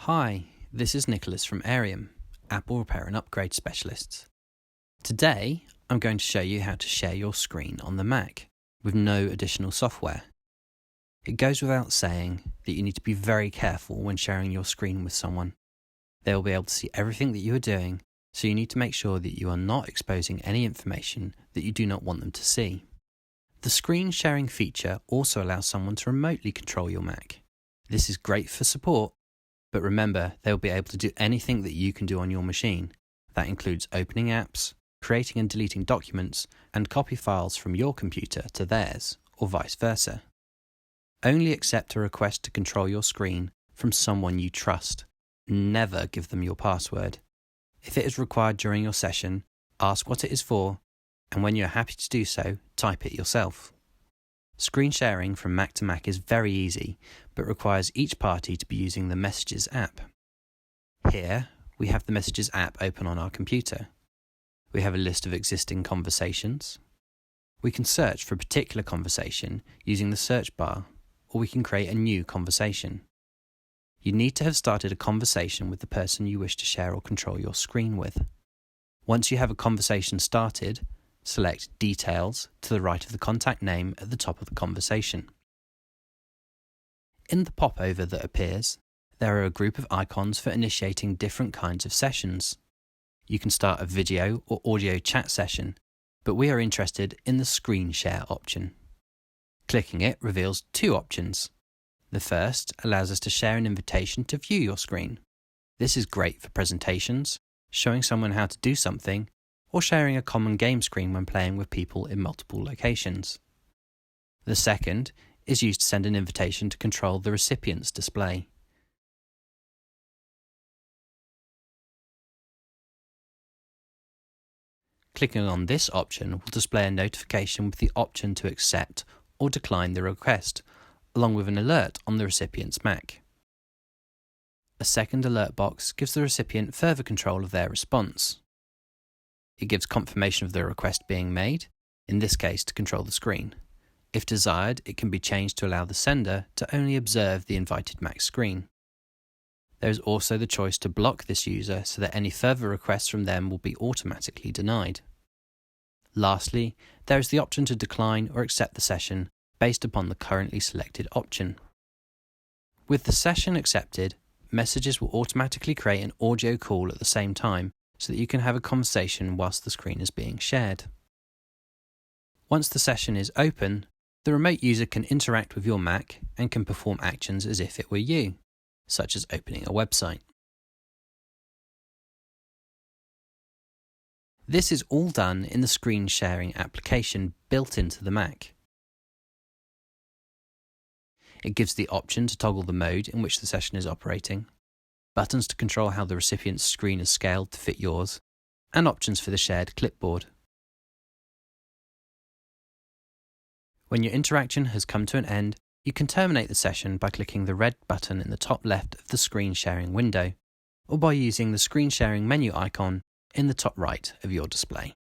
Hi, this is Nicholas from Airiam, Apple Repair and Upgrade Specialists. Today, I'm going to show you how to share your screen on the Mac with no additional software. It goes without saying that you need to be very careful when sharing your screen with someone. They will be able to see everything that you are doing, so you need to make sure that you are not exposing any information that you do not want them to see. The screen sharing feature also allows someone to remotely control your Mac. This is great for support, but remember, they'll be able to do anything that you can do on your machine. That includes opening apps, creating and deleting documents, and copy files from your computer to theirs, or vice versa. Only accept a request to control your screen from someone you trust. Never give them your password. If it is required during your session, ask what it is for, and when you're happy to do so, type it yourself. Screen sharing from Mac to Mac is very easy, but requires each party to be using the Messages app. Here, we have the Messages app open on our computer. We have a list of existing conversations. We can search for a particular conversation using the search bar, or we can create a new conversation. You need to have started a conversation with the person you wish to share or control your screen with. Once you have a conversation started, select Details to the right of the contact name at the top of the conversation. In the popover that appears, there are a group of icons for initiating different kinds of sessions. You can start a video or audio chat session, but we are interested in the screen share option. Clicking it reveals two options. The first allows us to share an invitation to view your screen. This is great for presentations, showing someone how to do something, or sharing a common game screen when playing with people in multiple locations. The second is used to send an invitation to control the recipient's display. Clicking on this option will display a notification with the option to accept or decline the request, along with an alert on the recipient's Mac. A second alert box gives the recipient further control of their response. It gives confirmation of the request being made, in this case to control the screen. If desired, it can be changed to allow the sender to only observe the invited Mac screen. There is also the choice to block this user so that any further requests from them will be automatically denied. Lastly, there is the option to decline or accept the session based upon the currently selected option. With the session accepted, Messages will automatically create an audio call at the same time so that you can have a conversation whilst the screen is being shared. Once the session is open, the remote user can interact with your Mac and can perform actions as if it were you, such as opening a website. This is all done in the screen sharing application built into the Mac. It gives the option to toggle the mode in which the session is operating, buttons to control how the recipient's screen is scaled to fit yours, and options for the shared clipboard. When your interaction has come to an end, you can terminate the session by clicking the red button in the top left of the screen sharing window, or by using the screen sharing menu icon in the top right of your display.